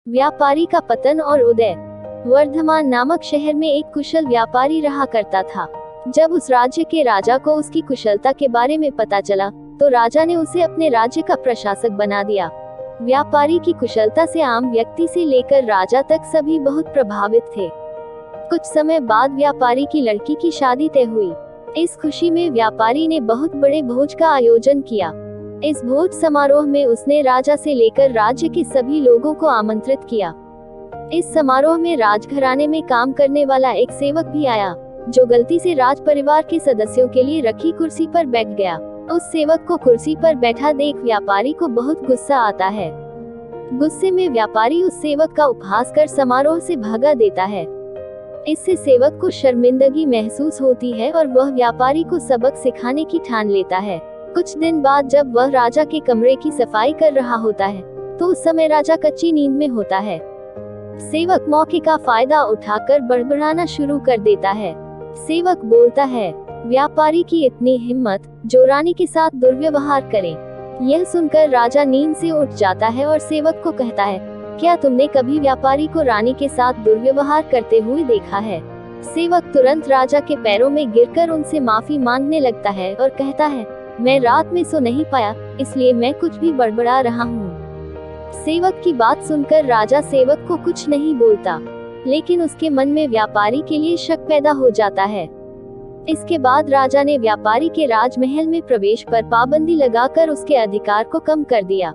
व्यापारी का पतन और उदय। वर्धमान नामक शहर में एक कुशल व्यापारी रहा करता था। जब उस राज्य के राजा को उसकी कुशलता के बारे में पता चला, तो राजा ने उसे अपने राज्य का प्रशासक बना दिया। व्यापारी की कुशलता से आम व्यक्ति से लेकर राजा तक सभी बहुत प्रभावित थे। कुछ समय बाद व्यापारी की लड़की की शादी तय हुई। इस खुशी में व्यापारी ने बहुत बड़े भोज का आयोजन किया। इस भोज समारोह में उसने राजा से लेकर राज्य के सभी लोगों को आमंत्रित किया। इस समारोह में राजघराने में काम करने वाला एक सेवक भी आया, जो गलती से राज परिवार के सदस्यों के लिए रखी कुर्सी पर बैठ गया। उस सेवक को कुर्सी पर बैठा देख व्यापारी को बहुत गुस्सा आता है। गुस्से में व्यापारी उस सेवक का उपहास कर समारोह से भगा देता है। इससे सेवक को शर्मिंदगी महसूस होती है और वह व्यापारी को सबक सिखाने की ठान लेता है। कुछ दिन बाद जब वह राजा के कमरे की सफाई कर रहा होता है, तो उस समय राजा कच्ची नींद में होता है। सेवक मौके का फायदा उठाकर बड़बड़ाना शुरू कर देता है। सेवक बोलता है, व्यापारी की इतनी हिम्मत, जो रानी के साथ दुर्व्यवहार करे। यह सुनकर राजा नींद से उठ जाता है और सेवक को कहता है, क्या तुमने कभी व्यापारी को रानी के साथ दुर्व्यवहार करते हुए देखा है? सेवक तुरंत राजा के पैरों में गिरकर उनसे माफी मांगने लगता है और कहता है, मैं रात में सो नहीं पाया, इसलिए मैं कुछ भी बड़बड़ा रहा हूँ। सेवक की बात सुनकर राजा सेवक को कुछ नहीं बोलता, लेकिन उसके मन में व्यापारी के लिए शक पैदा हो जाता है। इसके बाद राजा ने व्यापारी के राजमहल में प्रवेश पर पाबंदी लगाकर उसके अधिकार को कम कर दिया।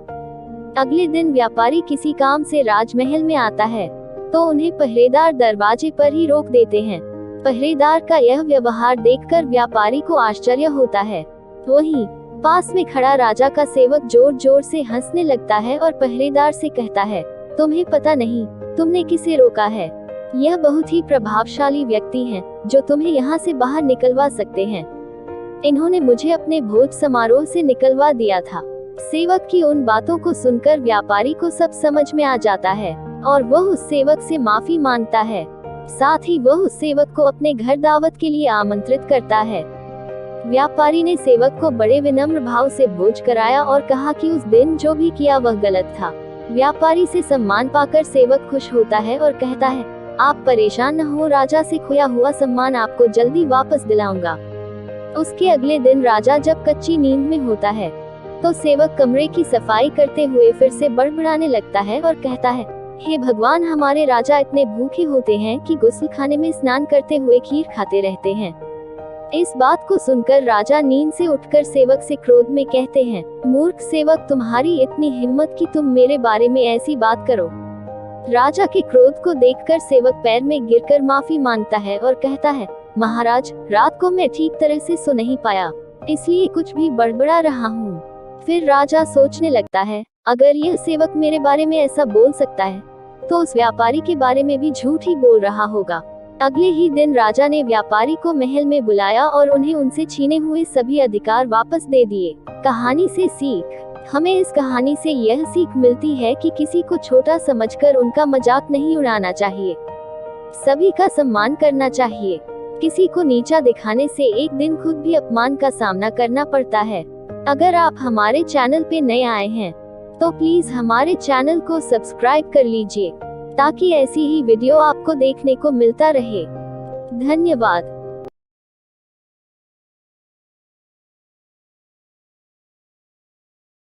अगले दिन व्यापारी किसी काम से राजमहल में आता है, तो उन्हें पहरेदार दरवाजे पर ही रोक देते हैं। पहरेदार का यह व्यवहार देखकर व्यापारी को आश्चर्य होता है। वहीं पास में खड़ा राजा का सेवक जोर जोर से हंसने लगता है और पहरेदार से कहता है, तुम्हें पता नहीं तुमने किसे रोका है? यह बहुत ही प्रभावशाली व्यक्ति हैं, जो तुम्हें यहाँ से बाहर निकलवा सकते हैं। इन्होंने मुझे अपने भोज समारोह से निकलवा दिया था। सेवक की उन बातों को सुनकर व्यापारी को सब समझ में आ जाता है और वह उस सेवक से माफी मांगता है। साथ ही वह उस सेवक को अपने घर दावत के लिए आमंत्रित करता है। व्यापारी ने सेवक को बड़े विनम्र भाव से भोज कराया और कहा कि उस दिन जो भी किया वह गलत था। व्यापारी से सम्मान पाकर सेवक खुश होता है और कहता है, आप परेशान न हो, राजा से खोया हुआ सम्मान आपको जल्दी वापस दिलाऊंगा। उसके अगले दिन राजा जब कच्ची नींद में होता है, तो सेवक कमरे की सफाई करते हुए फिर से बड़बड़ाने लगता है और कहता है, हे भगवान, हमारे राजा इतने भूखे होते हैं कि गुस्लखाने में स्नान करते हुए खीर खाते रहते हैं। इस बात को सुनकर राजा नींद से उठकर सेवक से क्रोध में कहते हैं, मूर्ख सेवक, तुम्हारी इतनी हिम्मत कि तुम मेरे बारे में ऐसी बात करो। राजा के क्रोध को देखकर सेवक पैर में गिरकर माफी मांगता है और कहता है, महाराज, रात को मैं ठीक तरह से सो नहीं पाया, इसलिए कुछ भी बड़बड़ा रहा हूँ। फिर राजा सोचने लगता है, अगर यह सेवक मेरे बारे में ऐसा बोल सकता है, तो उस व्यापारी के बारे में भी झूठ ही बोल रहा होगा। अगले ही दिन राजा ने व्यापारी को महल में बुलाया और उन्हें उनसे छीने हुए सभी अधिकार वापस दे दिए। कहानी से सीख। हमें इस कहानी से यह सीख मिलती है कि किसी को छोटा समझकर उनका मजाक नहीं उड़ाना चाहिए, सभी का सम्मान करना चाहिए। किसी को नीचा दिखाने से एक दिन खुद भी अपमान का सामना करना पड़ता है। अगर आप हमारे चैनल पे नए आए हैं, तो प्लीज हमारे चैनल को सब्सक्राइब कर लीजिए, ताकि ऐसी ही वीडियो आपको देखने को मिलता रहे। धन्यवाद।